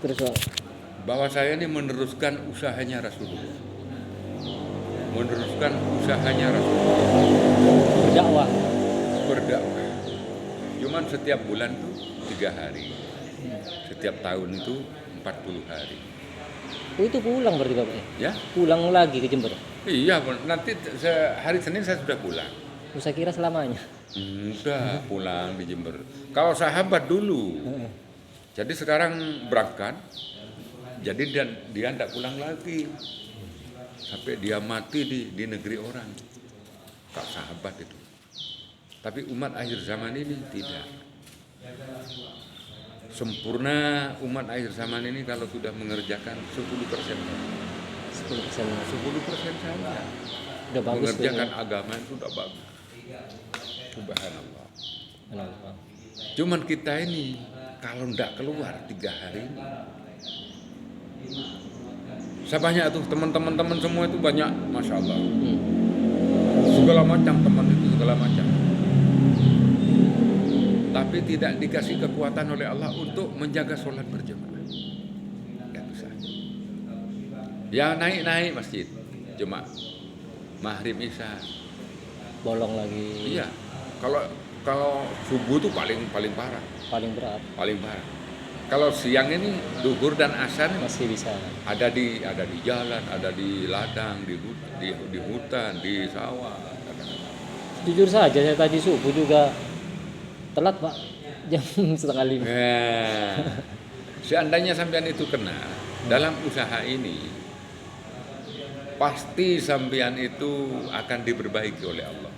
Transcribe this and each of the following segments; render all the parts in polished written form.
Terus Pak, bahwa saya ini meneruskan usahanya Rasulullah. Meneruskan usahanya Rasulullah berdakwah. berdakwah. Cuman setiap bulan tuh 3 hari. Setiap tahun itu 40 hari. Oh, itu pulang berarti Bapak ya? Ya? Pulang lagi ke Jember. Iya, nanti hari Senin saya sudah pulang. Oh, saya kira selamanya. Udah pulang di Jember. Kalau sahabat dulu. Jadi sekarang berangkat. Jadi dia tidak pulang lagi. Sampai dia mati di negeri orang. Kak sahabat itu. Tapi umat akhir zaman ini tidak. Sempurna umat akhir zaman ini kalau sudah mengerjakan 10%. 10%. 10% saja. Udah bagus. Mengerjakan agama itu sudah bagus. Subhanallah. Kenapa? Cuman kita ini kalau tidak keluar 3 hari ini. Saya banyak tuh teman-teman semua itu banyak, masya Allah. Segala macam teman itu segala macam. Tapi tidak dikasih kekuatan oleh Allah untuk menjaga sholat berjamaah. Tidak bisa. Ya naik masjid, cuma maghrib isya. Bolong lagi. Iya. Kalau subuh itu paling parah. Paling berat. Paling parah. Kalau siang ini duhur dan asar Masih bisa. ada di jalan, ada di ladang, di hutan, di sawah. Jujur saja saya tadi subuh juga telat Pak, jam 4:30. Nah, seandainya sampean itu kena dalam usaha ini, pasti sampean itu akan diperbaiki oleh Allah.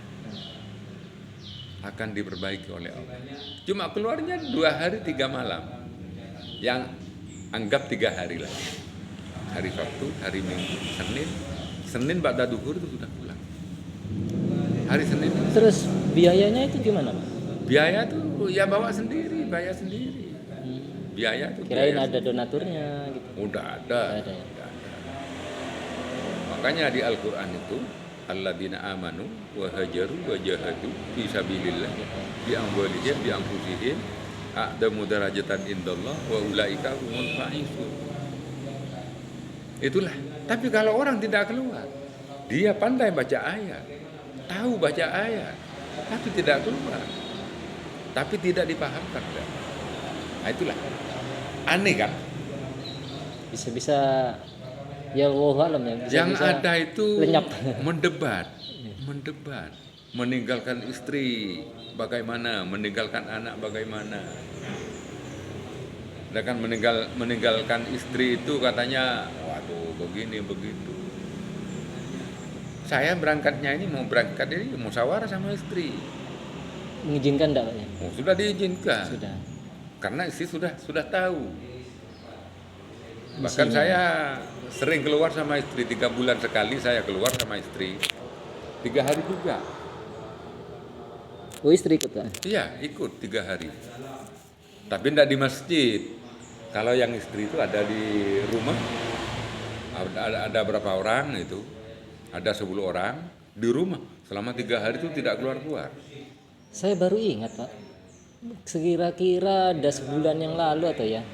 Akan diperbaiki oleh Allah. Cuma keluarnya 2 hari 3 malam. Yang anggap 3 hari lah. Hari Sabtu, hari Minggu, Senin ba'da duhur itu sudah pulang. Hari Senin. Terus biayanya itu gimana Pak? Biaya tuh ya bawa sendiri, bayar sendiri. Biaya tuh. Kirain biaya ada donaturnya gitu. Udah ada. Ada ya? Udah ada. Makanya di Al-Qur'an itu alladzina amanu wa hajaru wa jahadu fi sabilillah bi amwalihim bi anfusihim a'damu darajatan indallah wa ulaika humul faizun. Itulah. Tapi kalau orang tidak keluar, dia pandai baca ayat, tahu baca ayat, tapi tidak keluar, tapi tidak dipahamkan. Nah, itulah aneh kan? Bisa-bisa ya Allah alam ya. Yang ada itu lenyap. mendebat, meninggalkan istri bagaimana, meninggalkan anak bagaimana. Dan meninggalkan istri itu katanya, waduh begini begitu. Saya berangkatnya ini mau musyawarah sama istri. Mengizinkan enggak Pak ya? Oh, sudah diizinkan. Sudah. Karena istri sudah tahu. Bahkan saya sering keluar sama istri 3 bulan sekali saya keluar sama istri. 3 hari juga. Oh, istri ikut Pak? Iya, ikut 3 hari. Tapi tidak di masjid. Kalau yang istri itu ada di rumah, ada berapa orang itu, ada 10 orang di rumah. Selama 3 hari itu tidak keluar-keluar. Saya baru ingat Pak, sekira-kira ada sebulan yang lalu atau ya,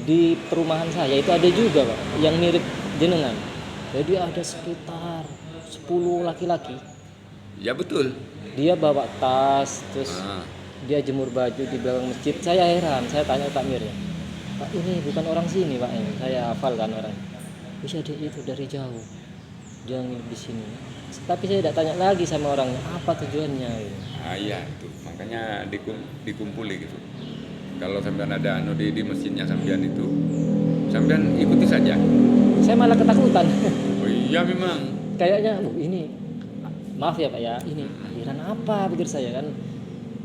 di perumahan saya itu ada juga Pak, yang mirip jenengan. Jadi ada sekitar 10 laki-laki. Ya betul. Dia bawa tas, terus dia jemur baju di belakang masjid. Saya heran, saya tanya takmirnya, Pak ini bukan orang sini Pak ini. Saya hafal kan orang. Bisa dia itu dari jauh, dia nginep di sini. Tapi saya tidak tanya lagi sama orangnya apa tujuannya. Iya itu, makanya dikumpuli gitu. Kalau sampean ada di masjidnya sampean itu, sampean ikuti saja. Saya malah ketakutan. Oh iya memang. Kayaknya, ini maaf ya Pak ya, ini aliran apa pikir saya kan.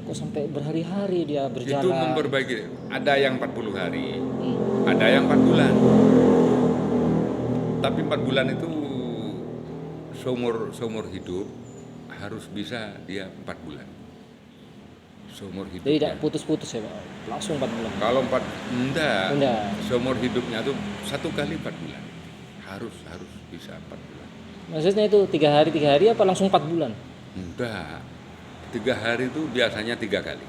Kok sampai berhari-hari dia berjalan. Itu memperbaiki. Ada yang 40 hari, ada yang 4 bulan. Tapi 4 bulan itu seumur hidup harus bisa dia 4 bulan. Seumur hidupnya. Jadi tidak putus-putus ya Pak, langsung 4 bulan. Kalau 4 enggak. Enggak. Seumur hidupnya tuh 1 kali 4 bulan. Harus bisa 4 bulan. Maksudnya itu 3 hari apa langsung 4 bulan? Enggak. 3 hari itu biasanya 3 kali.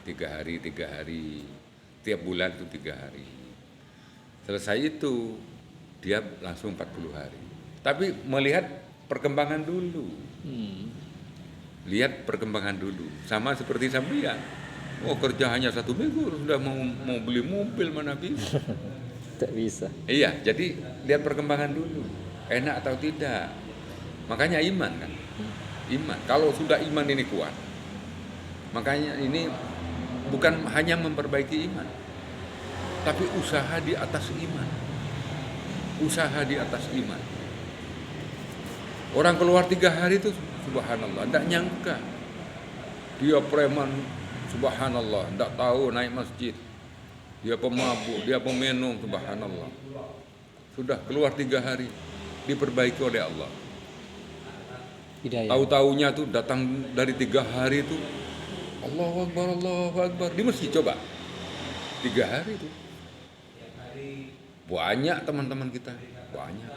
3 hari. Tiap bulan itu 3 hari. Selesai itu dia langsung 40 hari. Tapi melihat perkembangan dulu. Lihat perkembangan dulu. Sama seperti sampean. Oh, kerja hanya 1 minggu sudah mau beli mobil, mana bisa. Tak bisa. Iya, jadi lihat perkembangan dulu. Enak atau tidak. Makanya iman kan. Iman. Kalau sudah iman ini kuat. Makanya ini bukan hanya memperbaiki iman. Tapi usaha di atas iman. Usaha di atas iman. Orang keluar 3 hari itu subhanallah, tidak nyangka. Dia preman, subhanallah, tidak tahu naik masjid. Dia pemabuk, dia peminum, subhanallah. Sudah keluar 3 hari, diperbaiki oleh Allah. Hidayah. Tahu-taunya tuh datang dari 3 hari itu, Allahu Akbar, Allahu Akbar. Di masjid coba, 3 hari itu. Banyak teman-teman kita, banyak.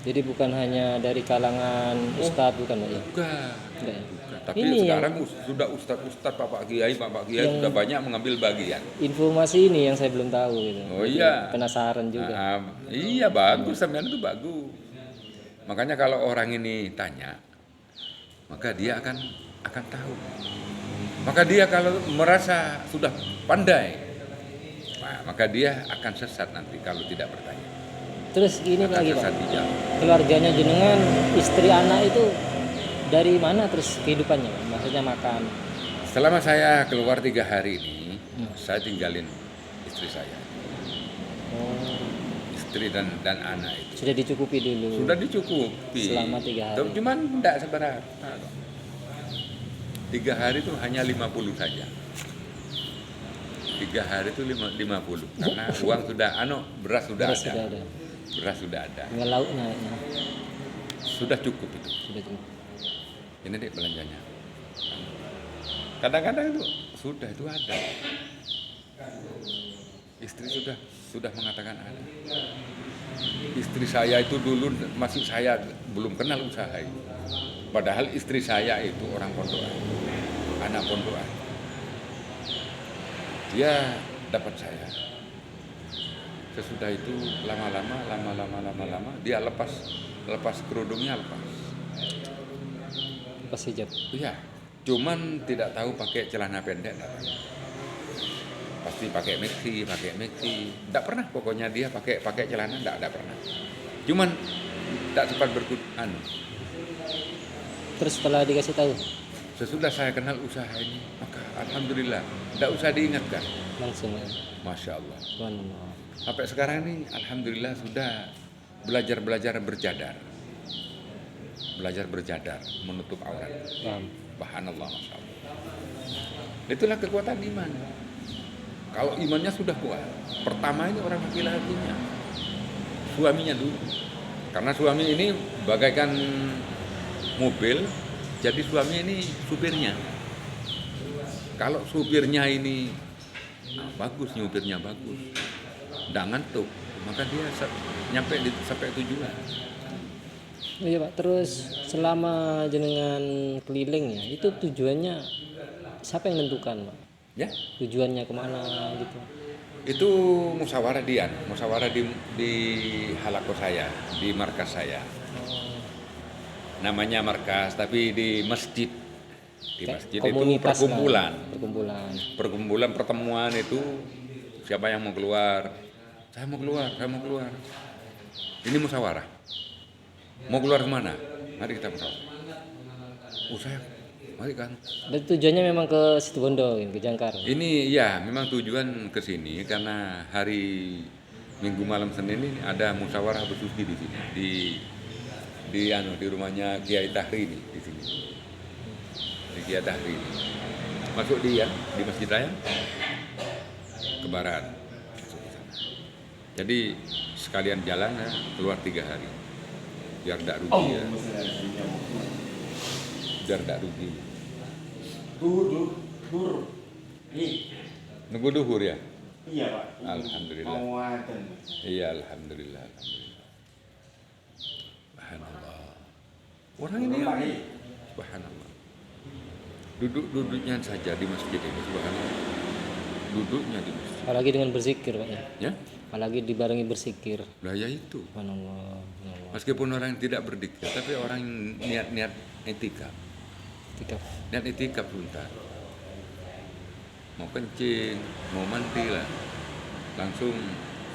Jadi bukan hanya dari kalangan ustadz, bukan Pak ya? Bukan. Enggak ya? Tapi Ini sekarang sudah ustadz Pak Kiai sudah banyak mengambil bagian. Informasi ini yang saya belum tahu gitu. Oh iya. Penasaran juga. Iya bagus, sampean itu bagus. Makanya kalau orang ini tanya, maka dia akan tahu. Maka dia kalau merasa sudah pandai, maka dia akan sesat nanti kalau tidak bertanya. Terus ini Akan lagi Pak, sesat di jalan. keluarganya jenengan, istri anak itu dari mana terus kehidupannya Pak? Maksudnya makan. Selama saya keluar 3 hari ini, saya tinggalin istri saya. Oh, Istri dan anak itu. sudah dicukupi dulu. Sudah dicukupi. Selama 3 hari. Cuman tidak seberapa. 3 hari itu hanya 50 saja. 3 hari itu 50. Karena uang sudah, beras sudah Beras ada. sudah ada. Beras sudah ada. Tinggal lauk naiknya. Sudah cukup itu. Sudah cukup. Ini deh belanjanya. Kadang-kadang itu ada. Istri sudah mengatakan ada. Istri saya itu dulu masih saya belum kenal usaha itu. Padahal istri saya itu orang pondokan, anak pondokan. Dia dapat saya. Sesudah itu lama-lama dia lepas kerudungnya lepas. Pas hijab. Iya, cuman tidak tahu pakai celana pendek. Pasti pakai maxi. Tidak pernah pokoknya dia pakai celana, tidak pernah. Cuman tak sempat berkutan. Terus setelah dikasih tahu Sesudah saya kenal usaha ini, maka alhamdulillah, tidak usah diingatkan. langsung ya. Masya Allah. Subhanallah. Sampai sekarang ini alhamdulillah sudah belajar berjadar. Belajar berjadar, menutup aurat. Paham. Subhanallah, Masya Allah. Itulah kekuatan iman. Kalau imannya sudah kuat, pertama ini orang laki-lakinya, suaminya dulu. Karena suami ini bagaikan mobil, jadi suami ini supirnya. Kalau supirnya ini bagus, nyupirnya bagus, nggak ngantuk, maka dia sampai tujuan. Iya Pak, terus selama jenengan keliling ya, itu tujuannya siapa yang menentukan Pak? Ya, Tujuannya kemana gitu? itu musyawarah di halako saya, di markas saya. Namanya markas, tapi di masjid. Di masjid itu Komunitas perkumpulan. Perkumpulan. Perkumpulan pertemuan itu siapa yang mau keluar? Saya mau keluar. Ini musyawarah. Mau keluar kemana? Mari kita musyawarah. Saya, mari kan. Dan tujuannya memang ke Situbondo, ke Jangkar. Ini ya memang tujuan ke sini karena hari Minggu malam Senin ini ada musyawarah bersuci di sini di rumahnya Kiai Tahri ini di sini. Di Kiai Tahri ini. Masuk di Masjid Raya ke barat. Jadi sekalian jalan ya, keluar 3 hari. Biar tidak rugi ya. Biar tidak rugi. Duhur. Nunggu duhur ya? Iya Pak. Alhamdulillah. Mau adzan. Iya, alhamdulillah. Subhanallah. Orang ini subhanallah. Duduknya saja di masjid ini, subhanallah. duduknya di masjid. Apalagi dengan berzikir Pak ya. Ya, Apalagi dibarengi berzikir. lah ya itu. Subhanallah. Subhanallah. Meskipun orang yang tidak berdikir, tapi orang yang niat-niat etika. Tikaf. Niat etika sebentar. Mau kencing, mau mandi lah. Langsung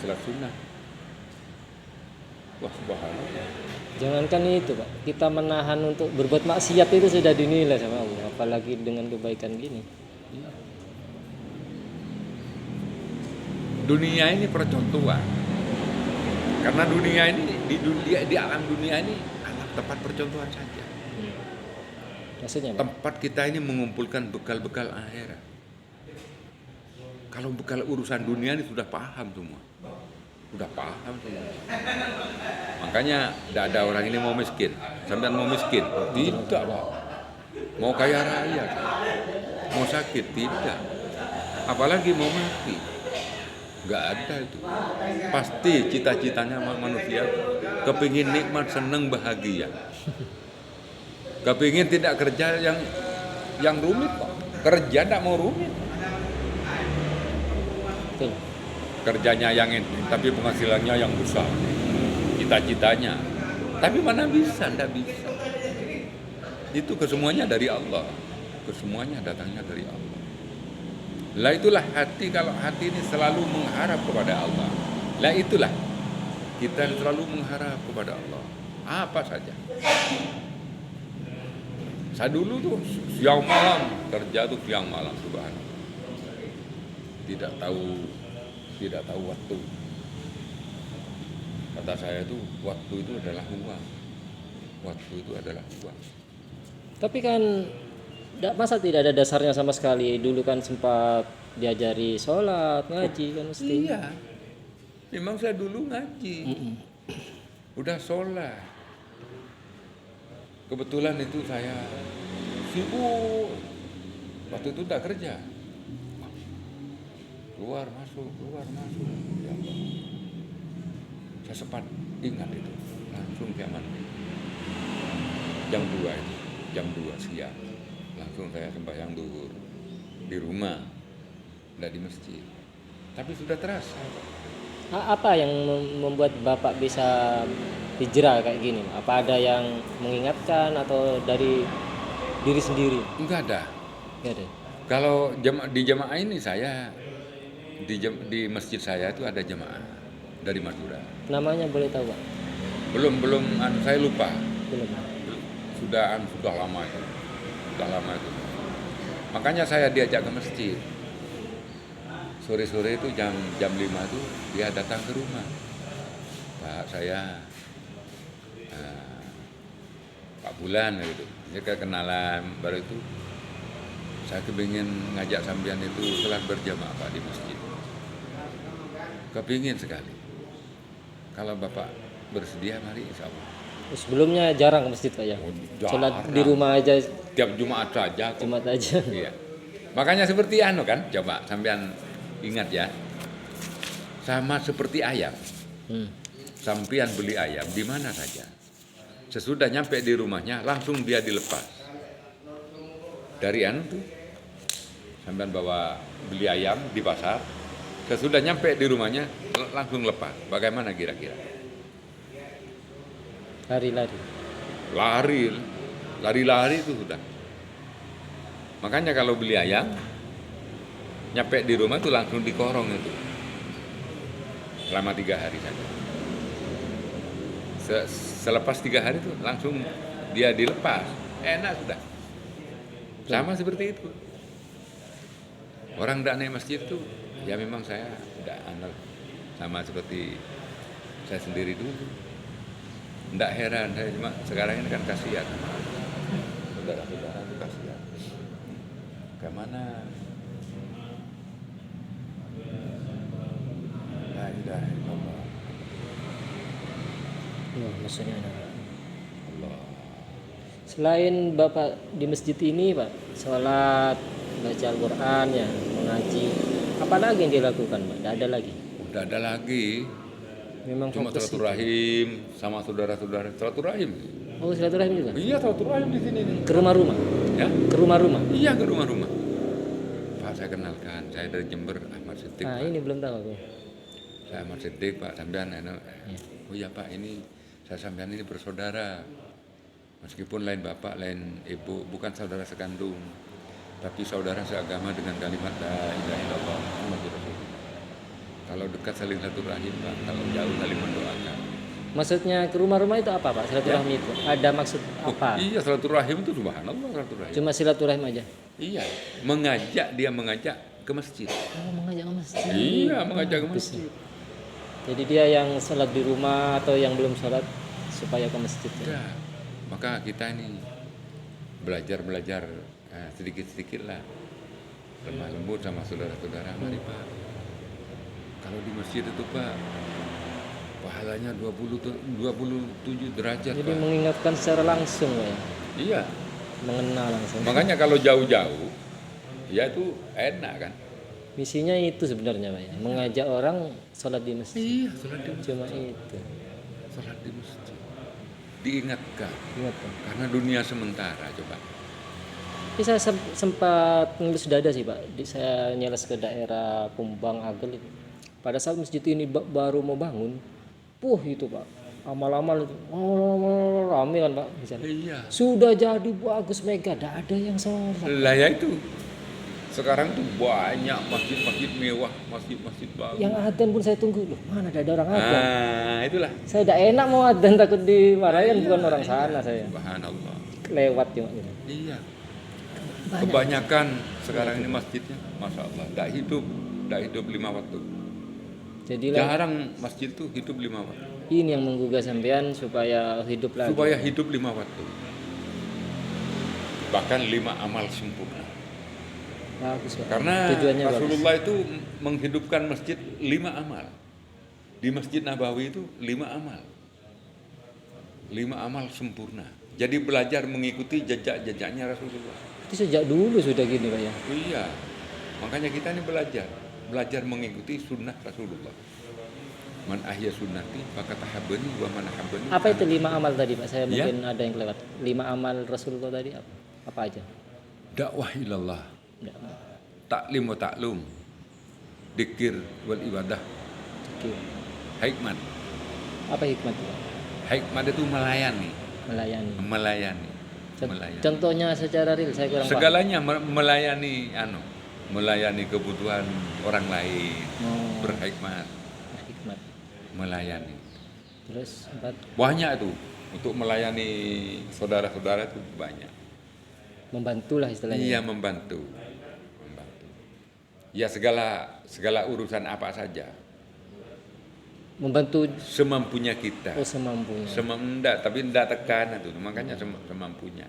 salat sunnah. Wah, subhanallah. Jangankan itu Pak, kita menahan untuk berbuat maksiat itu sudah dinilai sama Allah, apalagi dengan kebaikan gini. Dunia ini percontohan. Karena dunia ini di alam dunia ini alam tempat percontohan saja. Maksudnya Pak? Tempat kita ini mengumpulkan bekal-bekal akhirat. Kalau bekal urusan dunia ini sudah paham semua. Sudah paham semua. Makanya tidak ada orang ini mau miskin. Sampai mau miskin? Tidak Pak. Mau kaya raya? Mau sakit? Tidak. Apalagi mau mati? Enggak ada itu. Pasti cita-citanya manusia kepingin nikmat, senang, bahagia. Kepingin tidak kerja yang rumit kok. Kerja tidak mau rumit. Betul. Kerjanya yang ini, tapi penghasilannya yang besar. Cita-citanya. Tapi mana bisa, tidak bisa. Itu kesemuanya dari Allah. Kesemuanya datangnya dari Allah. Lah itulah hati, kalau hati ini selalu mengharap kepada Allah. Lah itulah kita selalu mengharap kepada Allah. Apa saja. Saya dulu tuh siang malam kerja tuh siang malam subhanallah. Tidak tahu waktu. Kata saya tuh waktu itu adalah uang. Waktu itu adalah uang. Tapi kan masa tidak ada dasarnya sama sekali. Dulu kan sempat diajari sholat, ngaji kan mesti. Iya. Memang saya dulu ngaji. Udah sholat. Kebetulan itu saya sibuk. Waktu itu tak kerja. Keluar masuk. Ya Allah. Saya sempat ingat itu. Langsung kiamat. Jam 2 itu. Jam 2 siang. Langsung saya sembahyang zuhur di rumah, tidak di masjid. Tapi sudah terasa. Apa yang membuat Bapak bisa hijrah kayak gini? Apa ada yang mengingatkan atau dari diri sendiri? Enggak ada. Nggak ada. Kalau di jemaah ini saya di masjid saya itu ada jemaah dari Madura. Namanya boleh tahu Pak? Belum saya lupa. Belum. Sudah lama itu. Makanya saya diajak ke masjid. Sore-sore itu jam 5 itu dia datang ke rumah. Pak, saya Pak Bulan gitu. Dia kenalan, baru itu saya kepingin ngajak sampean itu sholat berjamaah Pak di masjid. Kepingin sekali. Kalau Bapak bersedia, mari insya Allah. Sebelumnya jarang ke masjid Pak ya? Sholat di rumah aja, Tiap Jumat saja. Jumat aja. Iya. Makanya seperti kan, coba sampean ingat ya. Sama seperti ayam. Sampean beli ayam di mana saja. Sesudah nyampe di rumahnya langsung dia dilepas. Dari tuh. Sampean bawa beli ayam di pasar. Sesudah nyampe di rumahnya langsung lepas. Bagaimana kira-kira? Lari itu sudah. Makanya kalau beli ayam nyampe di rumah itu langsung dikorong itu selama 3 hari saja. Selepas 3 hari itu langsung dia dilepas, enak sudah. Sama seperti itu. Orang tidak naik masjid itu ya memang saya tidak anal, sama seperti saya sendiri dulu. Tidak heran, saya cuma sekarang ini kan kasihan. Saudara-saudara itu kasihan. Bagaimana? La ilaha illallah. Maksudnya ada. Allah. Selain Bapak di masjid ini Pak, sholat, baca Al-Quran ya, mengaji, apa lagi yang dilakukan Pak? Tidak ada lagi. Udah ada lagi. Memang Cuma fokus itu. silaturahim sama saudara-saudara. Silaturahim. Oh, silaturahim juga? Iya, silaturahim di sini nih. Ke rumah-rumah? Ya? Ke rumah-rumah? Iya, ke rumah-rumah. Pak, saya saya kenalkan, saya dari Jember, Ahmad Siddiq. Nah, Pak. ini belum tahu aku. Saya Ahmad Siddiq, Pak Sambian. Oh iya Pak, ini saya Sambian ini bersaudara. Meskipun lain bapak, lain ibu, bukan saudara sekandung, tapi saudara seagama dengan kalimat la ilaha illallah Muhammadur Rasulullah. Kalau dekat saling silaturahim, Pak. Kalau jauh saling mendoakan. Maksudnya ke rumah-rumah itu apa, Pak? Silaturahmi itu ada maksud apa? Iya, silaturahim itu subhanallah silaturahim. Cuma silaturahim aja. Iya, dia mengajak ke masjid. Oh, mengajak ke masjid. Iya, mengajak ke Bagus. masjid. Jadi dia yang sholat di rumah atau yang belum sholat supaya ke masjid. Ya, maka kita ini belajar sedikit-sedikit lah, lemah lembut sama saudara-saudara. Mari Pak, kalau di masjid itu Pak, pahalanya 27 derajat. Jadi Pak. mengingatkan secara langsung ya, Iya, mengenal langsung. makanya kalau jauh-jauh, ya itu enak kan. Misinya itu sebenarnya, Pak ya, mengajak orang sholat di masjid. Iya, sholat di masjid. Cuma itu. Sholat di masjid. Diingatkan, Ingat, Pak. karena dunia sementara coba. Tapi saya sempat ngelus dada sih, Pak. Saya nyeles ke daerah Kumbang Agel itu. Pada saat masjid ini baru mau bangun, itu Pak, amal-amal itu, rame kan Pak, misalnya. Iya. Sudah jadi bagus mega, tidak ada yang sholat. Lah ya itu. Sekarang tuh banyak masjid-masjid mewah, masjid-masjid bagus. Yang adzan pun saya tunggu, loh mana ada orang adzan. Nah, itulah. Saya tidak enak mau adzan, takut dimarahin, bukan orang sana saya. Subhanallah. Lewat cuma gitu. Iya. Banyak. Kebanyakan sekarang ini masjidnya, masya Allah, tidak hidup 5 waktu. Jadi Jarang masjid tuh hidup 5 waktu. ini yang menggugah sampean supaya hidup lagi. Supaya hidup 5 waktu. Bahkan 5 amal sempurna. Bagus Pak. Karena Tujuannya Rasulullah itu menghidupkan masjid 5 amal. Di Masjid Nabawi itu 5 amal. 5 amal sempurna. Jadi belajar mengikuti jejak-jejaknya Rasulullah. bagus. Itu sejak dulu sudah gini Pak ya. Iya. Makanya kita ini belajar mengikuti sunnah Rasulullah. Man ahya sunnati maka tahabbani wa man ahabbani. Apa itu 5 amal tadi Pak? Saya Ya. mungkin ada yang kelewat. 5 amal Rasulullah tadi apa aja? Dakwah ilallah, Enggak. taklim wa taklum, dzikir wal ibadah, Oke. hikmat. Apa hikmat itu? Hikmat itu melayani. Melayani. Melayani. Contohnya secara real saya kurang paham. Segalanya melayani kebutuhan orang lain, Oh, berhikmat, hikmat. melayani. Terus 4 Banyak itu untuk melayani saudara-saudara itu banyak. membantulah istilahnya. Iya, membantu. Ya segala urusan apa saja Membantu semampunya kita. semampunya. Tapi enggak tekan itu, makanya semampunya.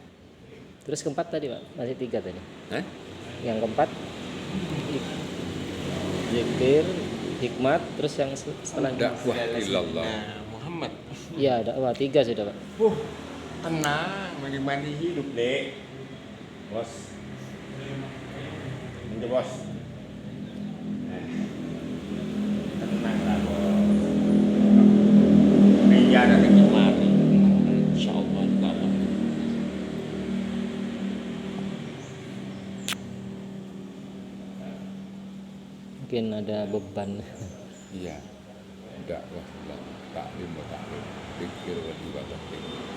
Terus keempat tadi Pak, masih 3 tadi. Hah? Yang keempat zikir, hikmat, terus yang setelahnya. Dakwah ilallah. Muhammad. Iya, dakwah 3 sudah Pak. Tenang, bagaimana hidup dek, bos. Nanti bos. Tenang lah bos. Meja dari kemari. Insya Allah taala. Mungkin ada beban. Iya. Dakwah ilallah. Taklim wa taklum. Dzikir wal ibadah.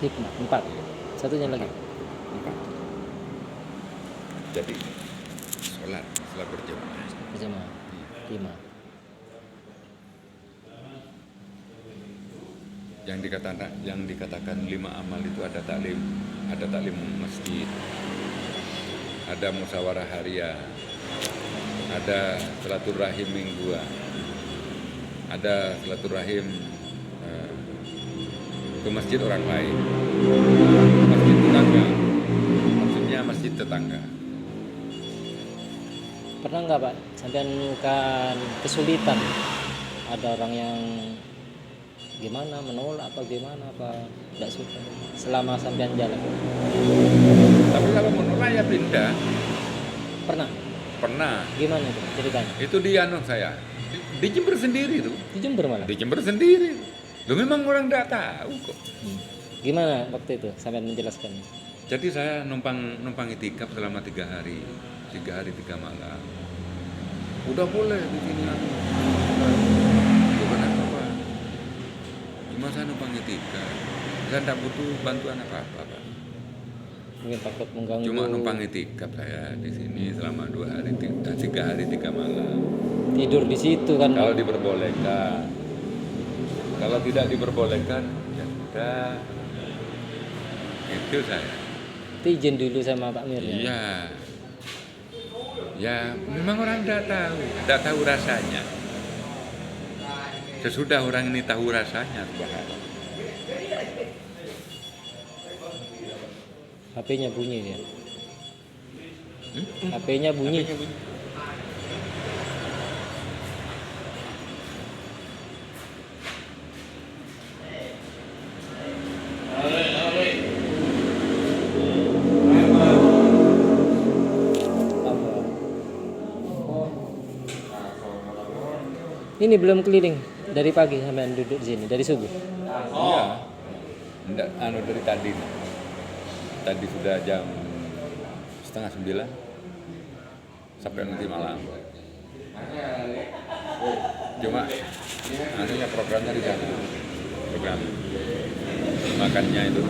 Hikmat 4. Satunya lagi. 4. Jadi sholat berjamaah. Berjamaah. 5. Yang dikatakan 5 amal itu ada taklim masjid, ada musyawarah harian, ada silaturahim mingguan, ada silaturahim ke masjid orang lain, masjid tetangga, maksudnya masjid tetangga. Pernah nggak Pak sampean kan kesulitan? Ada orang yang gimana menolak apa gimana apa tidak suka selama sampean jalan? Tapi kalau menolak ya pindah. Pernah? Gimana itu ceritanya? Itu di saya di Jember sendiri tuh. Di Jember malah. Di Jember sendiri. Loh memang orang tidak tahu kok. Gimana waktu itu sampean menjelaskan? Jadi saya numpang itikaf selama 3 hari 3 malam. udah boleh di sini anu. Bukan apa-apa. Cuma saya numpang etika. Saya tidak butuh bantuan apa-apa, Pak. Mungkin takut mengganggu. Cuma numpang itikaf saya di sini selama 2 hari, 3 hari 3 malam. Tidur di situ kan. Kalau Pak. diperbolehkan. Kalau tidak diperbolehkan, ya sudah. Itu saya. Itu izin dulu sama Pak Mir. Ya? Iya. Ya, memang orang tidak tahu rasanya. Sesudah orang ini tahu rasanya, bahaya. HP-nya bunyi ya. HP-nya bunyi. Ini belum keliling dari pagi sampai duduk di sini dari subuh. Iya. Enggak, dari tadi. Tadi sudah jam 8:30 sampai nanti malam. Cuma anunya programnya di sana. Program makannya itu.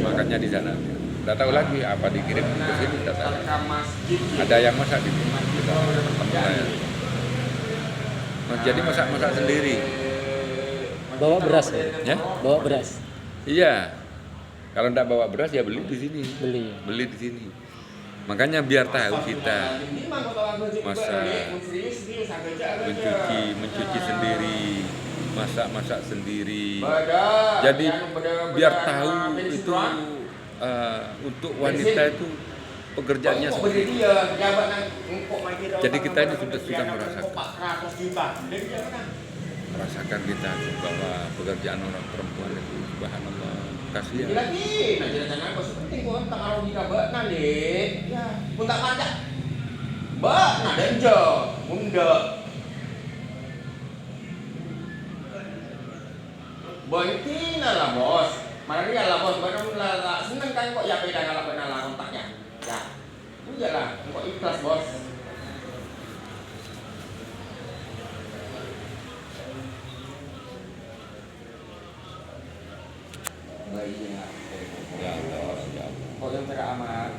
Makannya di sana. Tidak tahu lagi apa dikirim ke sini, tidak tahu. Ada yang masak di sini. Teman saya. Jadi masak sendiri. Bawa beras Ya? Bawa beras. Iya. Kalau tidak bawa beras ya beli di sini. Beli di sini. Makanya biar tahu kita masak, mencuci sendiri, masak sendiri. Jadi biar tahu itu untuk wanita itu pekerjaannya seperti itu. Jadi kita ini sudah merasakan kita bahwa pekerjaan orang perempuan itu subhanallah kasihan. Lagi, nah jangan bos penting gua tak kalau kita nak dek, ya pun tak macam, nak denjo, bunda, bontina lah bos, Maria lah bos, baru lah seneng kan kok ya beda kalau benar kontaknya, ya, iya lah, kok ikhlas bos. Baiknya. Ya Allah, ya Allah. Kok yang teramat